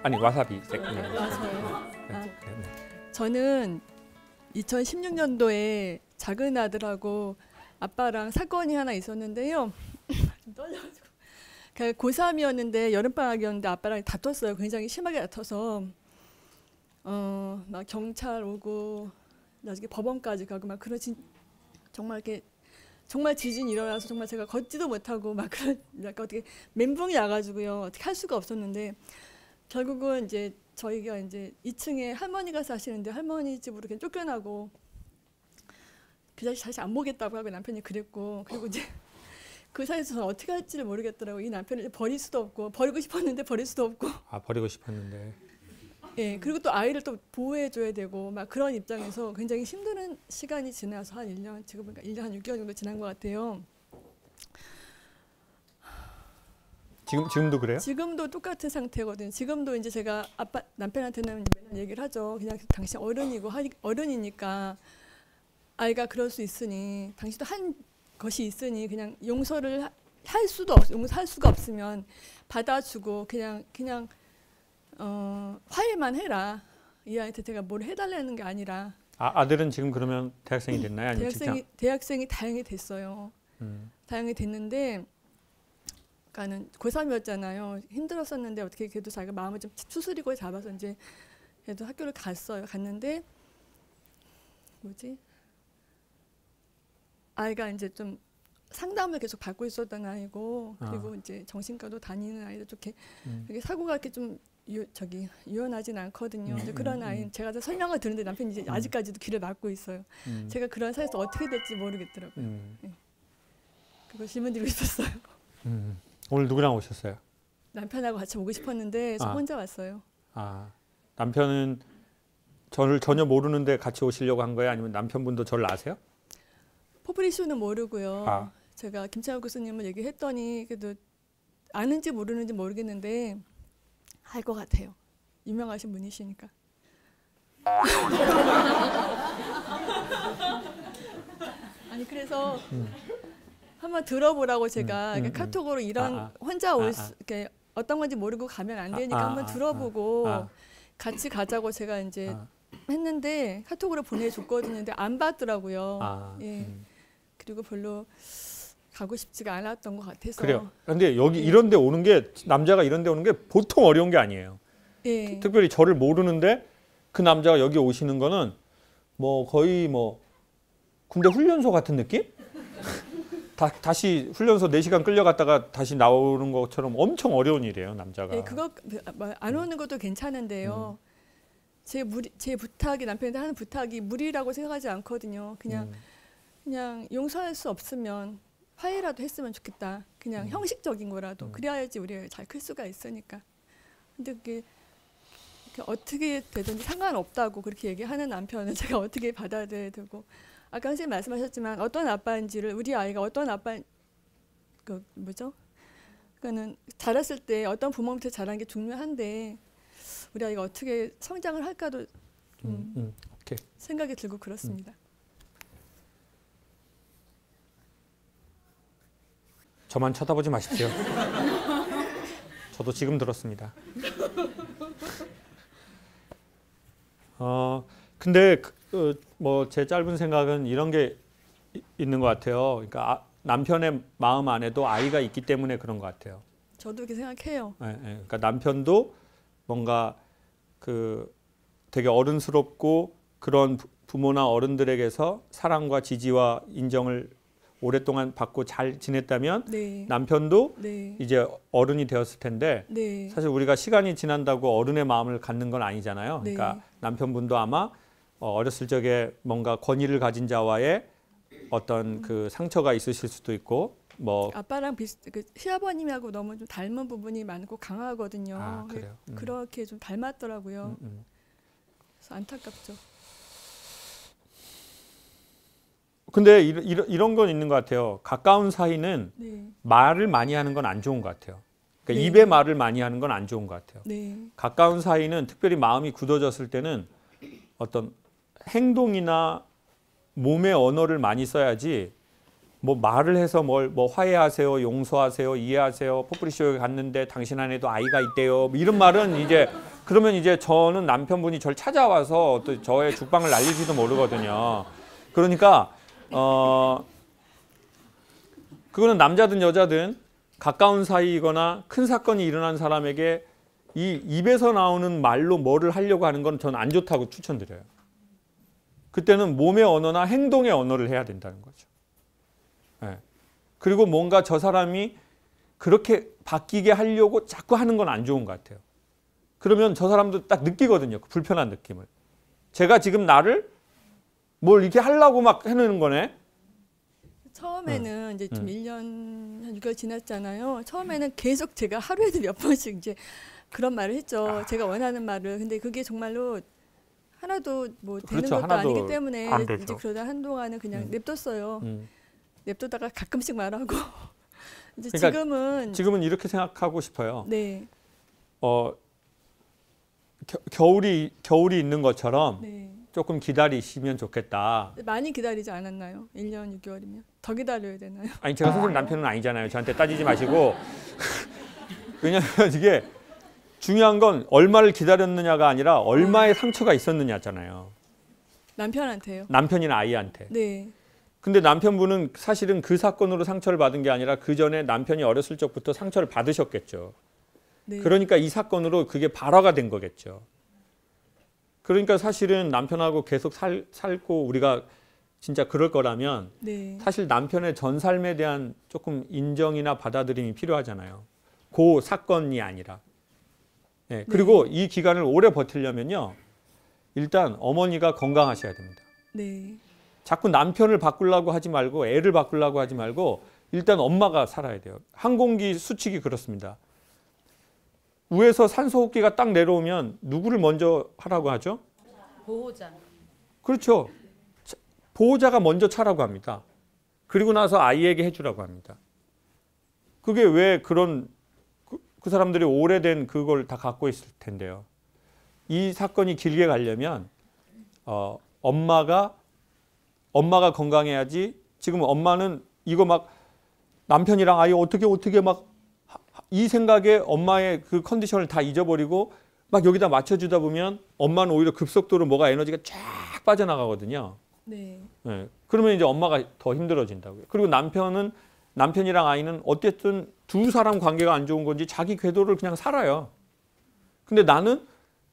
아니 와사비. 네. 맞아요. 네. 저는 2016년도에 작은 아들하고 아빠랑 사건이 하나 있었는데요. 좀 떨려가지고. 고3이었는데 여름방학이었는데 아빠랑 다퉜어요. 굉장히 심하게 다퉈서 막 경찰 오고 나중에 법원까지 가고 막 그런 정말 이렇게 정말 지진이 일어나서 정말 제가 걷지도 못하고 막 그런 약간 어떻게 멘붕이 나가지고요. 어떻게 할 수가 없었는데 결국은 이제 저희가 이제 2층에 할머니가 사시는데 할머니 집으로 이렇게 쫓겨나고 그 자식 다시 안 보겠다고 하고 남편이 그랬고 그리고 이제 그 사이에서 저는 어떻게 할지를 모르겠더라고요. 이 남편을 버릴 수도 없고 버리고 싶었는데 버릴 수도 없고. 아 버리고 싶었는데. 예, 그리고 또 아이를 또 보호해줘야 되고 막 그런 입장에서 굉장히 힘든 시간이 지나서 한 1년, 지금 보니까 1년 한 6개월 정도 지난 것 같아요. 지금도 그래요? 지금도 똑같은 상태거든요. 지금도 이제 제가 남편한테는 맨날 얘기를 하죠. 그냥 당신 어른이니까 아이가 그럴 수 있으니 당신도 한 것이 있으니 그냥 용서를 용서할 수가 없으면 받아주고 그냥 화해만 해라. 이 아이한테 제가 뭘 해달라는 게 아니라. 아들은 지금 그러면 대학생이 됐나요? 아니면 대학생이 다행히 됐어요. 다행히 됐는데 그러니까는 고3이었잖아요. 힘들었었는데 어떻게 그래도 자기가 마음을 좀 추스리고 잡아서 이제 그래도 학교를 갔는데 아이가 이제 좀 상담을 계속 받고 있었던 아이고 그리고 이제 정신과도 다니는 아이도 좋게 이게 사고가 이렇게 좀 유연하진 않거든요. 이제 그런 아이는 제가 다 설명을 듣는데 남편이 이제 아직까지도 귀를 막고 있어요. 제가 그런 사이에서 어떻게 될지 모르겠더라고요. 네. 그거 질문 드리고 싶었어요. 오늘 누구랑 오셨어요? 남편하고 같이 오고 싶었는데 저 혼자 왔어요. 남편은 저를 전혀 모르는데 같이 오시려고 한 거예요? 아니면 남편분도 저를 아세요? 포프리쇼는 모르고요. 제가 김창욱 교수님을 얘기했더니 그래도 아는지 모르는지 모르겠는데 알 것 같아요. 유명하신 분이시니까. 아니 그래서 한번 들어보라고 제가 카톡으로 이런 혼자 이렇게 어떤 건지 모르고 가면 안 되니까 한번 들어보고 같이 가자고 제가 이제 했는데 카톡으로 보내줬거든요. 근데 안 받더라고요. 예. 그리고 별로 가고 싶지가 않았던 것 같아서. 그래요. 근데 여기 이런 데 오는 게 남자가 이런 데 오는 게 보통 어려운 게 아니에요. 예. 특별히 저를 모르는데 그 남자가 여기 오시는 거는 뭐 거의 뭐 군대 훈련소 같은 느낌? 다시 훈련소 4시간 끌려갔다가 다시 나오는 것처럼 엄청 어려운 일이에요, 남자가. 예, 그거 안 오는 것도 괜찮은데요. 제 부탁이 남편한테 하는 부탁이 무리라고 생각하지 않거든요. 그냥 용서할 수 없으면 화해라도 했으면 좋겠다. 그냥 형식적인 거라도. 그래야지 우리가 잘 클 수가 있으니까. 근데 그게 어떻게 되든지 상관없다고 그렇게 얘기하는 남편은 제가 어떻게 받아들여야 되고. 아까 선생님 말씀하셨지만 어떤 아빠인지를 우리 아이가 어떤 그러니까는 자랐을 때 어떤 부모 밑에 자란 게 중요한데 우리 아이가 어떻게 성장을 할까도 생각이 들고 그렇습니다. 저만 쳐다보지 마십시오. 저도 지금 들었습니다. 근데 뭐 제 짧은 생각은 이런 게 있는 것 같아요. 그러니까 남편의 마음 안에도 아이가 있기 때문에 그런 것 같아요. 저도 그렇게 생각해요. 그러니까 남편도 뭔가 되게 어른스럽고 그런 부모나 어른들에게서 사랑과 지지와 인정을 오랫동안 받고 잘 지냈다면 남편도 이제 어른이 되었을 텐데 사실 우리가 시간이 지난다고 어른의 마음을 갖는 건 아니잖아요. 그러니까 남편분도 아마 어렸을 적에 뭔가 권위를 가진 자와의 어떤 그 상처가 있으실 수도 있고 뭐 아빠랑 시아버님하고 너무 좀 닮은 부분이 많고 강하거든요. 그래요? 그렇게 좀 닮았더라고요. 그래서 안타깝죠. 근데 이런 건 있는 것 같아요. 가까운 사이는 말을 많이 하는 건 안 좋은 것 같아요. 그러니까 입에 말을 많이 하는 건 안 좋은 것 같아요. 가까운 사이는 특별히 마음이 굳어졌을 때는 어떤 행동이나 몸의 언어를 많이 써야지 뭐 말을 해서 뭐 화해하세요, 용서하세요, 이해하세요, 포프리쇼에 갔는데 당신 안에도 아이가 있대요. 뭐 이런 말은 이제 그러면 이제 저는 남편분이 저를 찾아와서 또 저의 죽방을 날릴지도 모르거든요. 그러니까 그거는 남자든 여자든 가까운 사이이거나 큰 사건이 일어난 사람에게 이 입에서 나오는 말로 뭐를 하려고 하는 건 저는 안 좋다고 추천드려요. 그때는 몸의 언어나 행동의 언어를 해야 된다는 거죠. 네. 그리고 뭔가 저 사람이 그렇게 바뀌게 하려고 자꾸 하는 건 안 좋은 것 같아요. 그러면 저 사람도 딱 느끼거든요. 그 불편한 느낌을. 제가 지금 나를 뭘 이렇게 하려고 막 해내는 거네. 처음에는 이제 좀 1년 한 6개월 지났잖아요. 처음에는 계속 제가 하루에도 몇 번씩 이제 그런 말을 했죠. 제가 원하는 말을. 근데 그게 정말로 하나도 뭐 되는 그렇죠. 것도 하나도 아니기 때문에 안 되죠. 이제 그러다 한동안은 그냥 냅뒀어요. 냅두다가 가끔씩 말하고 이제 그러니까 지금은 이렇게 생각하고 싶어요. 네. 겨울이 있는 것처럼 네. 조금 기다리시면 좋겠다. 많이 기다리지 않았나요? 1년 6개월이면 더 기다려야 되나요? 아니 제가 선생님 남편은 아니잖아요. 저한테 따지지 마시고. 왜냐하면 이게 중요한 건 얼마를 기다렸느냐가 아니라 얼마의 상처가 있었느냐잖아요. 남편한테요? 남편이나 아이한테. 네. 근데 남편분은 사실은 그 사건으로 상처를 받은 게 아니라 그 전에 남편이 어렸을 적부터 상처를 받으셨겠죠. 네. 그러니까 이 사건으로 그게 발화가 된 거겠죠. 그러니까 사실은 남편하고 계속 살고 우리가 진짜 그럴 거라면 네. 사실 남편의 전 삶에 대한 조금 인정이나 받아들임이 필요하잖아요. 그 사건이 아니라. 네. 그리고 이 기간을 오래 버티려면요. 일단 어머니가 건강하셔야 됩니다. 네. 자꾸 남편을 바꾸려고 하지 말고 애를 바꾸려고 하지 말고 일단 엄마가 살아야 돼요. 항공기 수칙이 그렇습니다. 위에서 산소 호흡기가 딱 내려오면 누구를 먼저 하라고 하죠? 보호자. 그렇죠. 보호자가 먼저 차라고 합니다. 그리고 나서 아이에게 해주라고 합니다. 그게 왜 그런 그 사람들이 오래된 그걸 다 갖고 있을 텐데요. 이 사건이 길게 가려면 엄마가 건강해야지. 지금 엄마는 이거 막 남편이랑 아이 어떻게 막 이 생각에 엄마의 그 컨디션을 다 잊어버리고 막 여기다 맞춰주다 보면 엄마는 오히려 급속도로 뭐가 에너지가 쫙 빠져나가거든요. 네. 네. 그러면 이제 엄마가 더 힘들어진다고요. 그리고 남편이랑 아이는 어쨌든 두 사람 관계가 안 좋은 건지 자기 궤도를 그냥 살아요. 근데 나는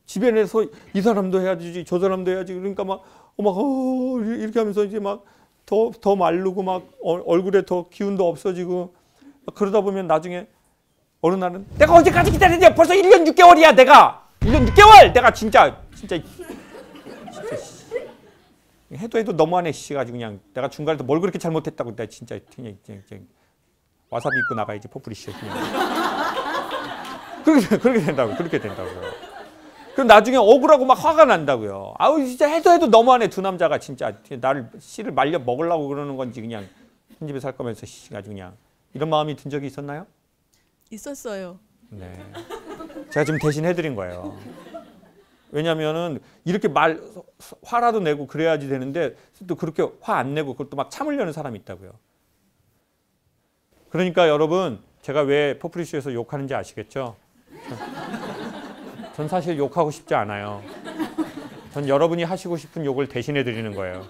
집에 내서 이 사람도 해야지 저 사람도 해야지 그러니까 막 이렇게 하면서 이제 막 더 마르고 막 얼굴에 더 기운도 없어지고 그러다 보면 나중에 어느 날은 내가 언제까지 기다리냐 벌써 1년 6개월이야 내가 1년 6개월 내가 진짜 해도 너무하네 씨 가지고 그냥 내가 중간에서 뭘 그렇게 잘못했다고 내가 진짜 그냥 와사비 입고 나가야지 포프리 씨 그냥 그렇게 된다고요. 그럼 나중에 억울하고 막 화가 난다고요. 아우 진짜 해도 너무하네 두 남자가 진짜 나를 씨를 말려 먹으려고 그러는 건지 그냥 한 집에 살 거면서 씨 가지고 그냥 이런 마음이 든 적이 있었나요? 있었어요. 네. 제가 지금 대신 해드린 거예요. 왜냐면은 이렇게 화라도 내고 그래야지 되는데 또 그렇게 화 안 내고 그것도 막 참으려는 사람이 있다고요. 그러니까 여러분 제가 왜 포프리쇼에서 욕하는지 아시겠죠? 전 사실 욕하고 싶지 않아요. 전 여러분이 하시고 싶은 욕을 대신해 드리는 거예요.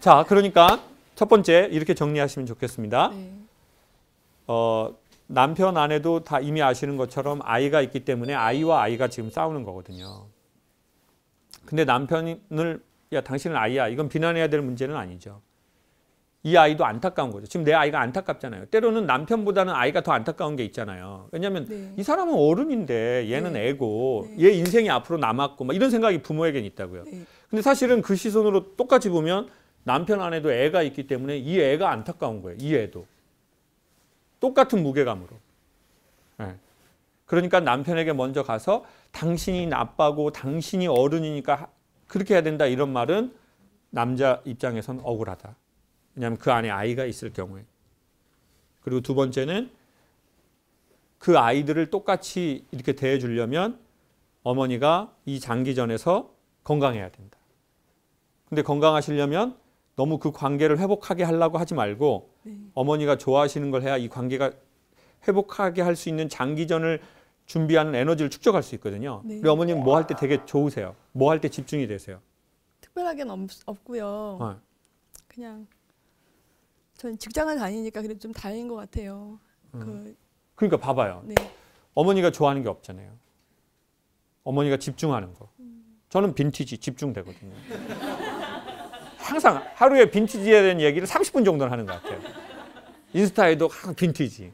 자, 그러니까 첫 번째 이렇게 정리하시면 좋겠습니다. 네. 남편 아내도 다 이미 아시는 것처럼 아이가 있기 때문에 아이와 아이가 지금 싸우는 거거든요. 근데 남편을 야 당신은 아이야 이건 비난해야 될 문제는 아니죠. 이 아이도 안타까운 거죠. 지금 내 아이가 안타깝잖아요. 때로는 남편보다는 아이가 더 안타까운 게 있잖아요. 왜냐하면 네. 이 사람은 어른인데 얘는 네. 애고 네. 얘 인생이 앞으로 남았고 막 이런 생각이 부모에겐 있다고요. 네. 근데 사실은 그 시선으로 똑같이 보면 남편 안에도 애가 있기 때문에 이 애가 안타까운 거예요. 이 애도. 똑같은 무게감으로. 네. 그러니까 남편에게 먼저 가서 당신이 나빠고 당신이 어른이니까 그렇게 해야 된다 이런 말은 남자 입장에선 억울하다. 왜냐하면 그 안에 아이가 있을 경우에. 그리고 두 번째는 그 아이들을 똑같이 이렇게 대해주려면 어머니가 이 장기전에서 건강해야 된다. 근데 건강하시려면 너무 그 관계를 회복하게 하려고 하지 말고 네. 어머니가 좋아하시는 걸 해야 이 관계가 회복하게 할 수 있는 장기전을 준비하는 에너지를 축적할 수 있거든요. 네. 우리 어머님 뭐 할 때 되게 좋으세요? 뭐 할 때 집중이 되세요? 특별하게는 없고요. 그냥 전 직장을 다니니까 그래도 좀 다행인 것 같아요. 그러니까 봐봐요. 네. 어머니가 좋아하는 게 없잖아요. 어머니가 집중하는 거. 저는 빈티지 집중되거든요. 항상 하루에 빈티지에 대한 얘기를 30분 정도는 하는 것 같아요. 인스타에도 항상 빈티지.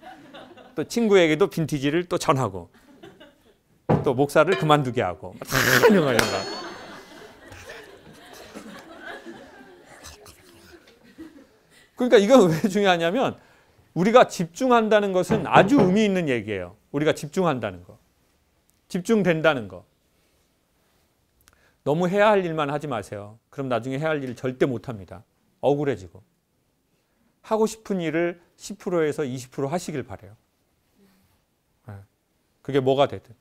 또 친구에게도 빈티지를 또 전하고. 또 목사를 그만두게 하고. 다 하는 거예요. 그러니까 이건 왜 중요하냐면 우리가 집중한다는 것은 아주 의미 있는 얘기예요. 우리가 집중한다는 거. 집중된다는 거. 너무 해야 할 일만 하지 마세요. 그럼 나중에 해야 할 일을 절대 못합니다. 억울해지고. 하고 싶은 일을 10%에서 20% 하시길 바라요. 그게 뭐가 되든.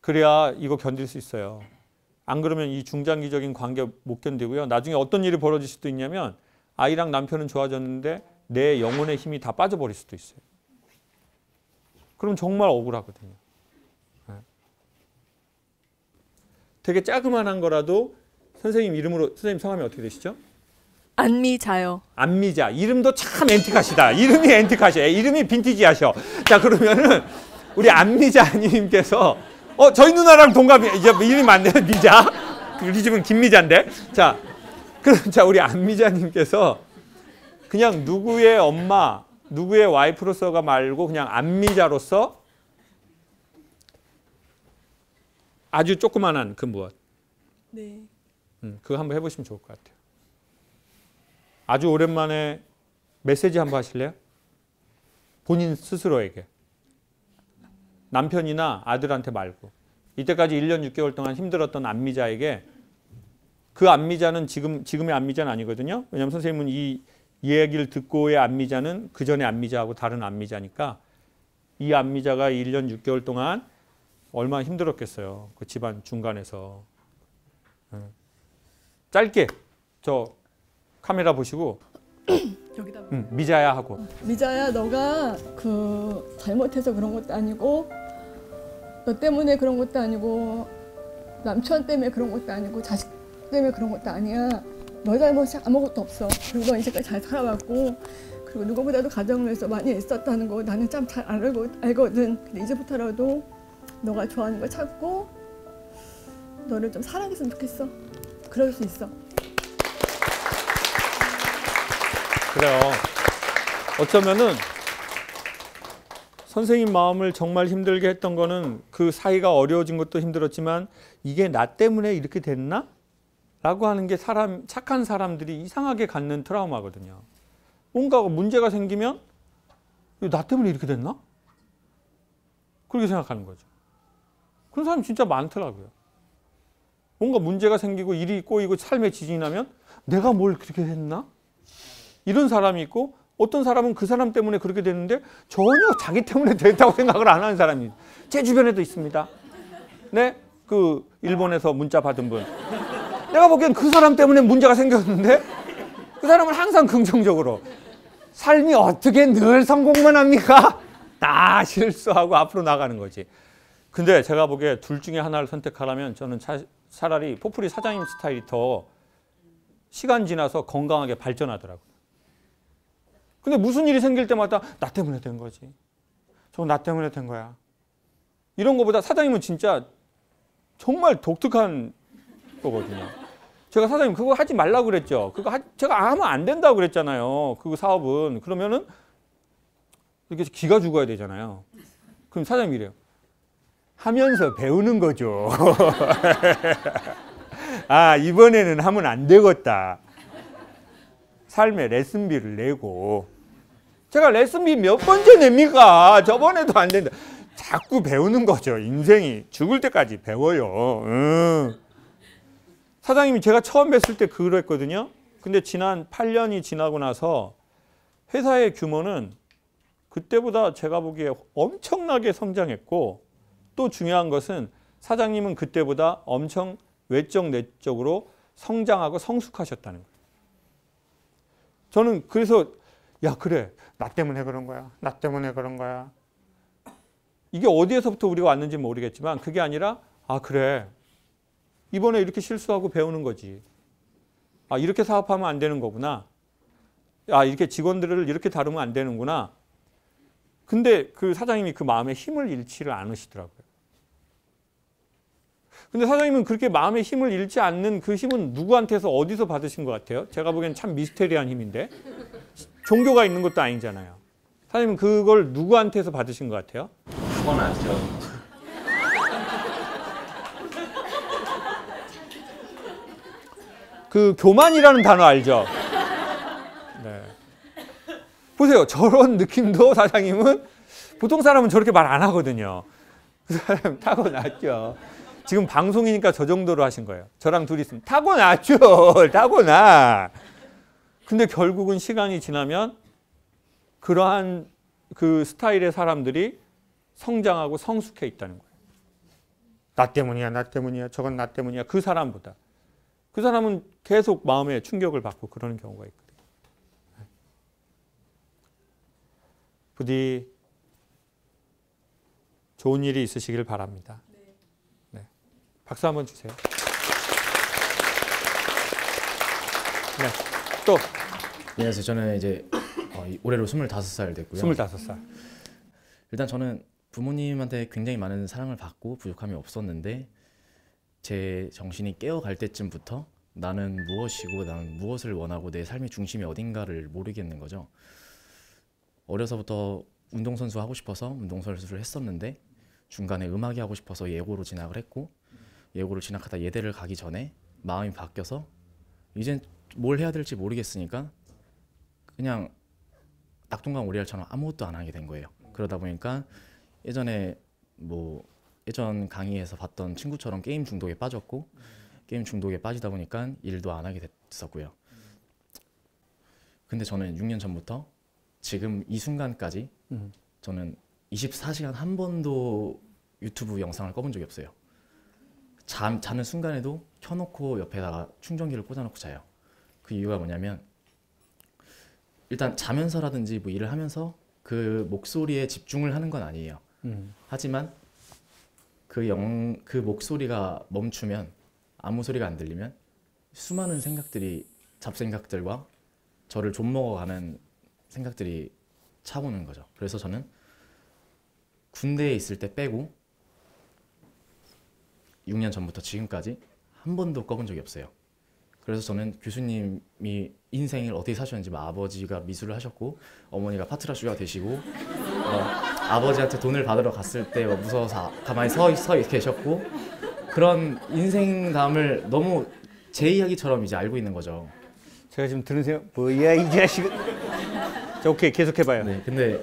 그래야 이거 견딜 수 있어요. 안 그러면 이 중장기적인 관계 못 견디고요. 나중에 어떤 일이 벌어질 수도 있냐면 아이랑 남편은 좋아졌는데 내 영혼의 힘이 다 빠져버릴 수도 있어요. 그럼 정말 억울하거든요. 되게 자그만한 거라도 선생님 이름으로, 선생님 성함이 어떻게 되시죠? 안미자요. 안미자. 이름도 참 앤틱하시다. 이름이 앤틱하셔. 이름이 빈티지하셔. 자, 그러면은 우리 안미자님께서 저희 누나랑 동갑이 이제 이름이 맞네요. 미자. 우리 집은 김미자인데. 자, 그럼 자 우리 안미자님께서 그냥 누구의 엄마, 누구의 와이프로서가 말고 그냥 안미자로서 아주 조그만한 그 무엇. 네. 그거 한번 해보시면 좋을 것 같아요. 아주 오랜만에 메시지 한번 하실래요? 본인 스스로에게. 남편이나 아들한테 말고. 이때까지 1년 6개월 동안 힘들었던 안미자에게 그 안미자는 지금의 안미자는 아니거든요. 왜냐하면 선생님은 이 얘기를 듣고의 안미자는 그 전의 안미자하고 다른 안미자니까 이 안미자가 1년 6개월 동안 얼마나 힘들었겠어요. 그 집안 중간에서. 짧게 저 카메라 보시고 여기다. 미자야 하고. 미자야, 너가 잘못해서 그런 것도 아니고 너 때문에 그런 것도 아니고 남편 때문에 그런 것도 아니고 자식 때문에 그런 것도 아니야. 너 잘못이 아무것도 없어. 그리고 너 이제까지 잘 살아왔고 그리고 누구보다도 가정을 위해서 많이 애썼다는 거 나는 참 잘 알거든. 근데 이제부터라도 너가 좋아하는 걸 찾고 너를 좀 사랑했으면 좋겠어. 그럴 수 있어. 그래요. 어쩌면은 선생님 마음을 정말 힘들게 했던 거는 그 사이가 어려워진 것도 힘들었지만 이게 나 때문에 이렇게 됐나? 라고 하는 게 착한 사람들이 이상하게 갖는 트라우마거든요. 뭔가 문제가 생기면 나 때문에 이렇게 됐나? 그렇게 생각하는 거죠. 그런 사람이 진짜 많더라고요. 뭔가 문제가 생기고 일이 꼬이고 삶에 지진이 나면 내가 뭘 그렇게 했나? 이런 사람이 있고 어떤 사람은 그 사람 때문에 그렇게 됐는데 전혀 자기 때문에 됐다고 생각을 안 하는 사람이 제 주변에도 있습니다. 네? 그 일본에서 문자 받은 분. 내가 보기엔 그 사람 때문에 문제가 생겼는데 그 사람은 항상 긍정적으로 삶이 어떻게 늘 성공만 합니까? 다 실수하고 앞으로 나가는 거지. 근데 제가 보기에 둘 중에 하나를 선택하라면 저는 차라리 포프리 사장님 스타일이 더 시간 지나서 건강하게 발전하더라고요. 근데 무슨 일이 생길 때마다 나 때문에 된 거지. 저거 나 때문에 된 거야. 이런 거보다 사장님은 진짜 정말 독특한 거거든요. 제가 사장님 그거 하지 말라고 그랬죠. 제가 하면 안 된다고 그랬잖아요. 그 사업은. 그러면은 이렇게 기가 죽어야 되잖아요. 그럼 사장님이 이래요. 하면서 배우는 거죠. 아, 이번에는 하면 안 되겠다. 삶의 레슨비를 내고. 제가 레슨비 몇 번째 냅니까? 저번에도 안 된다. 자꾸 배우는 거죠. 인생이 죽을 때까지 배워요. 사장님이 제가 처음 뵀을 때 그랬거든요. 근데 지난 8년이 지나고 나서 회사의 규모는 그때보다 제가 보기에 엄청나게 성장했고 또 중요한 것은 사장님은 그때보다 엄청 외적 내적으로 성장하고 성숙하셨다는 거예요. 저는 그래서 야, 그래. 나 때문에 그런 거야. 나 때문에 그런 거야. 이게 어디에서부터 우리가 왔는지 모르겠지만 그게 아니라 아, 그래. 이번에 이렇게 실수하고 배우는 거지. 아, 이렇게 사업하면 안 되는 거구나. 아, 이렇게 직원들을 이렇게 다루면 안 되는구나. 근데 그 사장님이 그 마음에 힘을 잃지를 않으시더라고요. 근데 사장님은 그렇게 마음에 힘을 잃지 않는 그 힘은 누구한테서 어디서 받으신 것 같아요? 제가 보기엔 참 미스테리한 힘인데. 종교가 있는 것도 아니잖아요. 사장님은 그걸 누구한테서 받으신 것 같아요? 타고났죠. 그 교만이라는 단어 알죠? 네. 보세요. 저런 느낌도 사장님은 보통 사람은 저렇게 말 안 하거든요. 그 사람 타고났죠. 지금 방송이니까 저 정도로 하신 거예요. 저랑 둘이 있으면 타고났죠. 타고나. 근데 결국은 시간이 지나면 그러한 그 스타일의 사람들이 성장하고 성숙해 있다는 거예요. 나 때문이야, 나 때문이야, 저건 나 때문이야. 그 사람보다. 그 사람은 계속 마음에 충격을 받고 그러는 경우가 있거든요. 부디 좋은 일이 있으시길 바랍니다. 네. 박수 한번 주세요. 네. 또. 안녕하세요. 저는 이제 올해로 25살 됐고요. 25살. 일단 저는 부모님한테 굉장히 많은 사랑을 받고 부족함이 없었는데 제 정신이 깨어갈 때쯤부터 나는 무엇이고 나는 무엇을 원하고 내 삶의 중심이 어딘가를 모르겠는 거죠. 어려서부터 운동선수 하고 싶어서 운동선수를 했었는데 중간에 음악이 하고 싶어서 예고로 진학을 했고 예고를 진학하다 예대를 가기 전에 마음이 바뀌어서 이젠 뭘 해야 될지 모르겠으니까 그냥 낙동강 오리알처럼 아무것도 안 하게 된 거예요. 그러다 보니까 예전에 예전 강의에서 봤던 친구처럼 게임 중독에 빠졌고 게임 중독에 빠지다 보니까 일도 안 하게 됐었고요. 근데 저는 6년 전부터 지금 이 순간까지 저는 24시간 한 번도 유튜브 영상을 꺼본 적이 없어요. 자는 순간에도 켜놓고 옆에다가 충전기를 꽂아놓고 자요. 그 이유가 뭐냐면 일단 자면서라든지 뭐 일을 하면서 그 목소리에 집중을 하는 건 아니에요. 하지만 그 목소리가 멈추면 아무 소리가 안 들리면 수많은 생각들이 잡생각들과 저를 좀먹어가는 생각들이 차오는 거죠. 그래서 저는 군대에 있을 때 빼고 6년 전부터 지금까지 한 번도 꺼본 적이 없어요. 그래서 저는 교수님이 인생을 어떻게 사셨는지 아버지가 미술을 하셨고 어머니가 파트라슈가 되시고 아버지한테 돈을 받으러 갔을 때 무서워서 가만히 서 계셨고 그런 인생담을 너무 제 이야기처럼 이제 알고 있는 거죠. 제가 지금 들은 생각 뭐야 이 자식은. 자, 오케이 계속해봐요. 네, 근데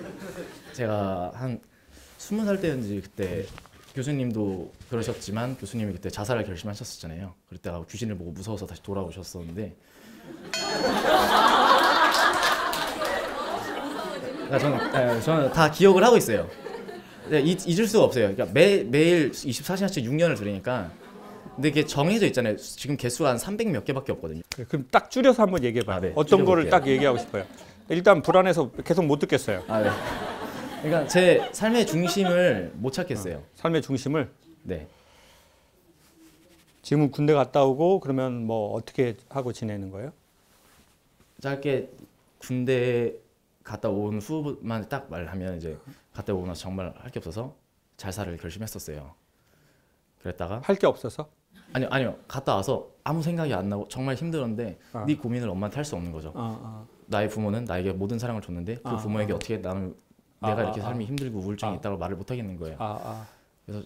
제가 한 20살 때였는지 그때 교수님도 그러셨지만 교수님이 그때 자살을 결심하셨었잖아요. 그때가 귀신을 보고 무서워서 다시 돌아오셨었는데 저는 다 기억을 하고 있어요. 잊을 수가 없어요. 그러니까 매일 24시간씩 6년을 들으니까 근데 이게 정해져 있잖아요. 지금 개수가 한 300 몇 개밖에 없거든요. 그럼 딱 줄여서 한번 얘기해봐요. 네, 어떤 거를 줄여볼게요. 딱 얘기하고 싶어요. 일단 불안해서 계속 못 듣겠어요. 네. 그러니까 제 삶의 중심을 못 찾겠어요. 삶의 중심을. 네. 지금은 군대 갔다 오고 그러면 뭐 어떻게 하고 지내는 거예요? 짧게 군대 갔다 온 후만 딱 말하면 이제 갔다 오고 나서 정말 할 게 없어서 자살을 결심했었어요. 그랬다가 할 게 없어서? 아니요 갔다 와서 아무 생각이 안 나고 정말 힘들었는데 네 고민을 엄마한테 할 수 없는 거죠. 나의 부모는 나에게 모든 사랑을 줬는데 그 부모에게 어떻게 나는 내가 이렇게 삶이 힘들고 우울증이 있다고 말을 못 하겠는 거예요. 그래서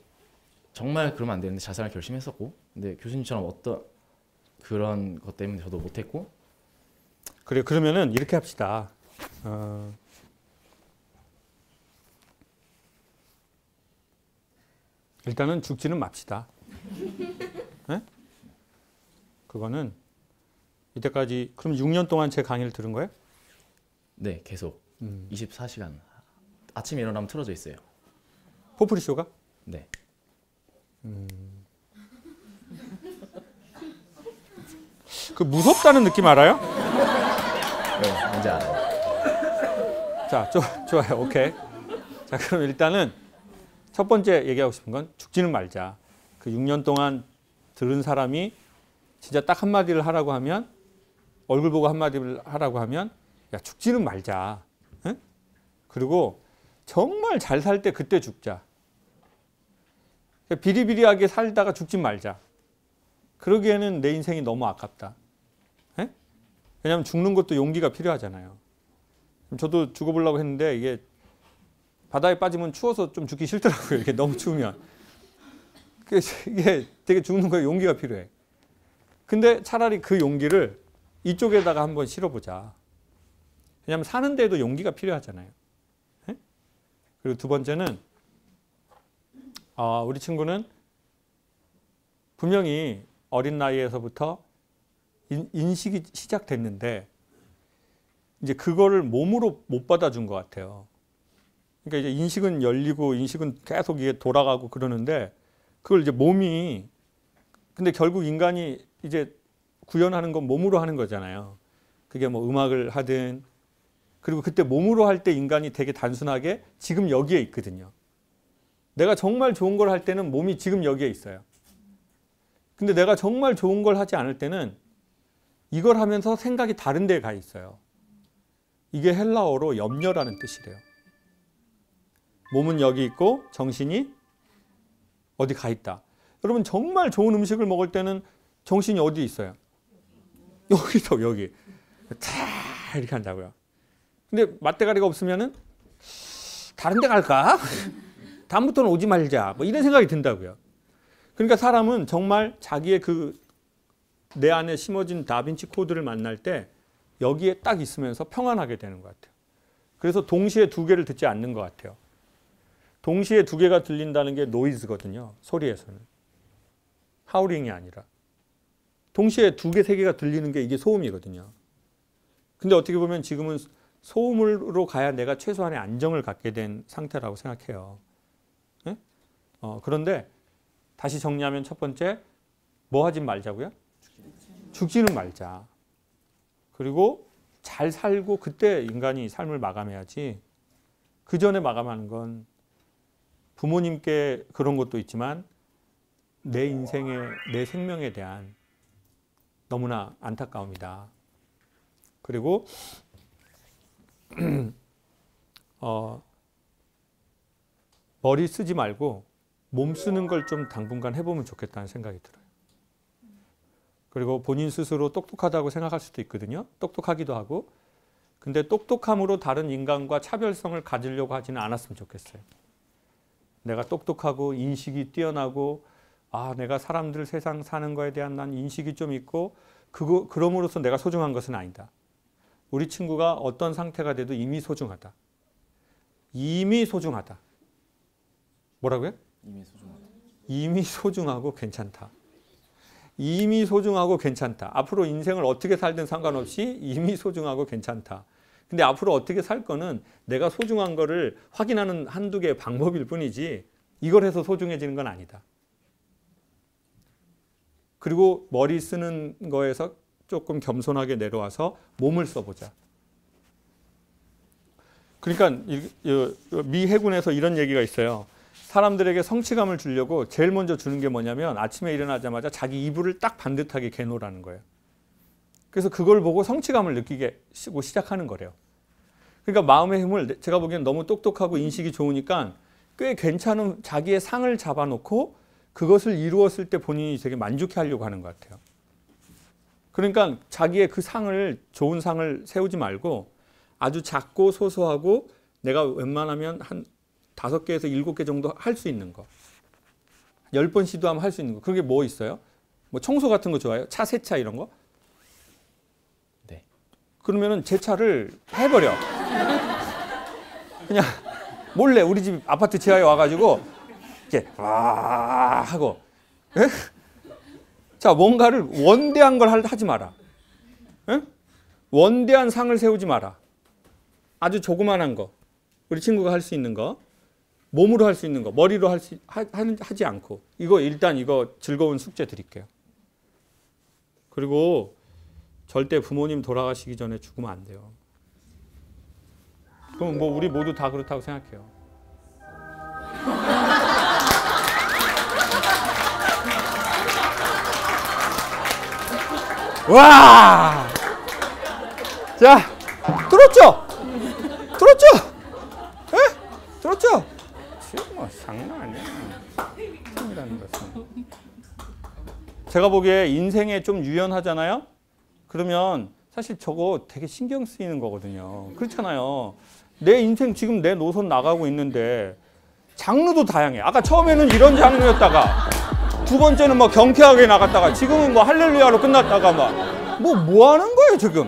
정말 그러면 안 되는데 자살을 결심했었고 근데 교수님처럼 어떤 그런 것 때문에 저도 못했고 그래 그러면은 이렇게 합시다. 일단은 죽지는 맙시다. 네? 그거는 이때까지 그럼 6년 동안 제 강의를 들은 거예요? 네 계속 24시간 아침에 일어나면 틀어져 있어요. 포프리쇼가? 네. 그 무섭다는 느낌 알아요? 네, 뭔지 알아요. 자, 좋아요. 오케이. 자, 그럼 일단은 첫 번째 얘기하고 싶은 건 죽지는 말자. 그 6년 동안 들은 사람이 진짜 딱 한마디를 하라고 하면, 얼굴 보고 한마디를 하라고 하면, 야, 죽지는 말자. 응? 그리고 정말 잘 살 때 그때 죽자. 비리비리하게 살다가 죽지 말자. 그러기에는 내 인생이 너무 아깝다. 에? 왜냐하면 죽는 것도 용기가 필요하잖아요. 저도 죽어보려고 했는데 이게 바다에 빠지면 추워서 좀 죽기 싫더라고요. 이게 너무 추우면. 이게 되게 죽는 거에 용기가 필요해. 근데 차라리 그 용기를 이쪽에다가 한번 실어보자. 왜냐하면 사는 데도 용기가 필요하잖아요. 에? 그리고 두 번째는 우리 친구는 분명히 어린 나이에서부터 인식이 시작됐는데 이제 그거를 몸으로 못 받아준 것 같아요. 그러니까 이제 인식은 열리고 인식은 계속 이게 돌아가고 그러는데 그걸 이제 몸이, 근데 결국 인간이 이제 구현하는 건 몸으로 하는 거잖아요. 그게 뭐 음악을 하든, 그리고 그때 몸으로 할 때 인간이 되게 단순하게 지금 여기에 있거든요. 내가 정말 좋은 걸 할 때는 몸이 지금 여기에 있어요. 근데 내가 정말 좋은 걸 하지 않을 때는 이걸 하면서 생각이 다른 데에 가 있어요. 이게 헬라어로 염려라는 뜻이래요. 몸은 여기 있고 정신이 어디 가 있다. 여러분 정말 좋은 음식을 먹을 때는 정신이 어디 있어요? 여기서 여기. 다 이렇게 한다고요. 근데 맛대가리가 없으면은 다른 데 갈까? 다음부터는 오지 말자. 뭐 이런 생각이 든다고요. 그러니까 사람은 정말 자기의 그 내 안에 심어진 다빈치 코드를 만날 때 여기에 딱 있으면서 평안하게 되는 것 같아요. 그래서 동시에 두 개를 듣지 않는 것 같아요. 동시에 두 개가 들린다는 게 노이즈거든요. 소리에서는. 하우링이 아니라. 동시에 두 개, 세 개가 들리는 게 이게 소음이거든요. 근데 어떻게 보면 지금은 소음으로 가야 내가 최소한의 안정을 갖게 된 상태라고 생각해요. 네? 그런데 다시 정리하면 첫 번째, 뭐 하지 말자고요? 죽지는 말자. 그리고 잘 살고 그때 인간이 삶을 마감해야지. 그 전에 마감하는 건 부모님께 그런 것도 있지만 내 인생에, 내 생명에 대한 너무나 안타까움이다. 그리고 머리 쓰지 말고 몸 쓰는 걸 좀 당분간 해보면 좋겠다는 생각이 들어요. 그리고 본인 스스로 똑똑하다고 생각할 수도 있거든요. 똑똑하기도 하고. 근데 똑똑함으로 다른 인간과 차별성을 가지려고 하지는 않았으면 좋겠어요. 내가 똑똑하고 인식이 뛰어나고 내가 사람들 세상 사는 거에 대한 난 인식이 좀 있고 그럼으로써 내가 소중한 것은 아니다. 우리 친구가 어떤 상태가 돼도 이미 소중하다. 이미 소중하다. 뭐라고요? 이미 소중하다. 이미 소중하고 괜찮다. 이미 소중하고 괜찮다. 앞으로 인생을 어떻게 살든 상관없이 이미 소중하고 괜찮다. 근데 앞으로 어떻게 살 거는 내가 소중한 거를 확인하는 한두 개의 방법일 뿐이지 이걸 해서 소중해지는 건 아니다. 그리고 머리 쓰는 거에서 조금 겸손하게 내려와서 몸을 써보자. 그러니까 미 해군에서 이런 얘기가 있어요. 사람들에게 성취감을 주려고 제일 먼저 주는 게 뭐냐면 아침에 일어나자마자 자기 이불을 딱 반듯하게 개놓으라는 거예요. 그래서 그걸 보고 성취감을 느끼게 시작하는 거래요. 그러니까 마음의 힘을 제가 보기엔 너무 똑똑하고 인식이 좋으니까 꽤 괜찮은 자기의 상을 잡아놓고 그것을 이루었을 때 본인이 되게 만족해 하려고 하는 것 같아요. 그러니까 자기의 그 상을, 좋은 상을 세우지 말고 아주 작고 소소하고 내가 웬만하면 한 5개에서 7개 정도 할 수 있는 거. 10번 시도하면 할 수 있는 거. 그게 뭐 있어요? 뭐 청소 같은 거 좋아해요? 차 세차 이런 거? 네. 그러면은 제 차를 해버려. 그냥 몰래 우리 집 아파트 지하에 와가지고 이렇게 와 하고. 에? 자, 뭔가를 원대한 걸 하지 마라. 에? 원대한 상을 세우지 마라. 아주 조그만한 거. 우리 친구가 할 수 있는 거. 몸으로 할 수 있는 거, 머리로 하지 않고 일단 이거 즐거운 숙제 드릴게요. 그리고 절대 부모님 돌아가시기 전에 죽으면 안 돼요. 그럼 뭐 우리 모두 다 그렇다고 생각해요. 와! 자, 들었죠? 들었죠? 에? 들었죠? 지금 뭐 장난 아니야. 인생이라는 것은. 제가 보기에 인생에 좀 유연하잖아요? 그러면 사실 저거 되게 신경 쓰이는 거거든요. 그렇잖아요. 내 인생 지금 내 노선 나가고 있는데 장르도 다양해. 아까 처음에는 이런 장르였다가 두 번째는 뭐 경쾌하게 나갔다가 지금은 뭐 할렐루야로 끝났다가 막 뭐 하는 거예요 지금.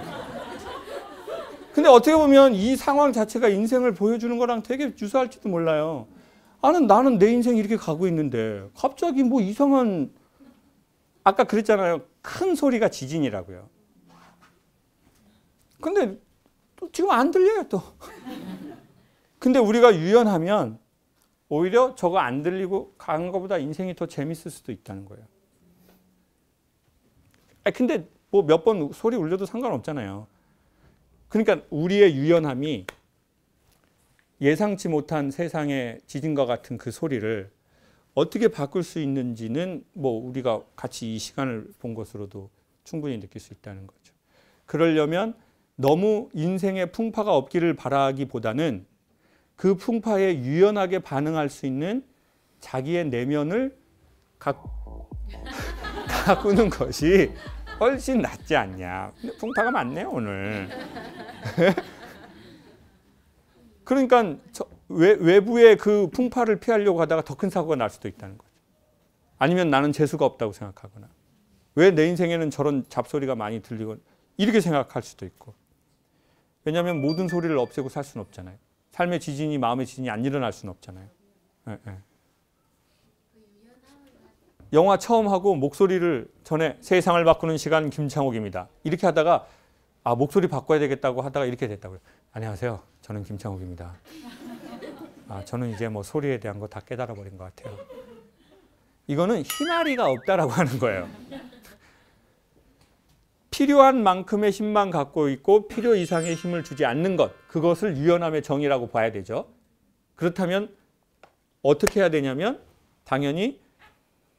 근데 어떻게 보면 이 상황 자체가 인생을 보여주는 거랑 되게 유사할지도 몰라요. 나는 내 인생 이렇게 가고 있는데 갑자기 뭐 이상한, 아까 그랬잖아요. 큰 소리가 지진이라고요. 근데 또 지금 안 들려요 또. 근데 우리가 유연하면 오히려 저거 안 들리고 가는 것보다 인생이 더 재밌을 수도 있다는 거예요. 근데 뭐 몇 번 소리 울려도 상관없잖아요. 그러니까 우리의 유연함이 예상치 못한 세상의 지진과 같은 그 소리를 어떻게 바꿀 수 있는지는 뭐 우리가 같이 이 시간을 본 것으로도 충분히 느낄 수 있다는 거죠. 그러려면 너무 인생의 풍파가 없기를 바라기보다는 그 풍파에 유연하게 반응할 수 있는 자기의 내면을 가꾸는 것이 훨씬 낫지 않냐. 근데 풍파가 많네요 오늘. 그러니까 외부의 그 풍파를 피하려고 하다가 더 큰 사고가 날 수도 있다는 거죠. 아니면 나는 재수가 없다고 생각하거나 왜 내 인생에는 저런 잡소리가 많이 들리고 이렇게 생각할 수도 있고. 왜냐하면 모든 소리를 없애고 살 수는 없잖아요. 삶의 지진이, 마음의 지진이 안 일어날 수는 없잖아요. 네, 네. 영화 처음 하고 목소리를 전에 세상을 바꾸는 시간 김창옥입니다. 이렇게 하다가 목소리 바꿔야 되겠다고 하다가 이렇게 됐다고요. 안녕하세요. 저는 김창옥입니다. 저는 이제 뭐 소리에 대한 거 다 깨달아 버린 것 같아요. 이거는 희마리가 없다라고 하는 거예요. 필요한 만큼의 힘만 갖고 있고 필요 이상의 힘을 주지 않는 것, 그것을 유연함의 정의라고 봐야 되죠. 그렇다면 어떻게 해야 되냐면 당연히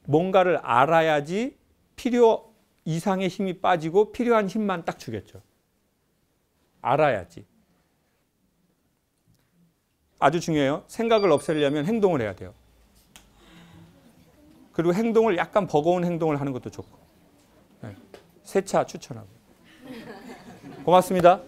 뭔가를 알아야지 필요 이상의 힘이 빠지고 필요한 힘만 딱 주겠죠. 알아야지. 아주 중요해요. 생각을 없애려면 행동을 해야 돼요. 그리고 행동을 약간 버거운 행동을 하는 것도 좋고. 네. 세차 추천하고. 고맙습니다.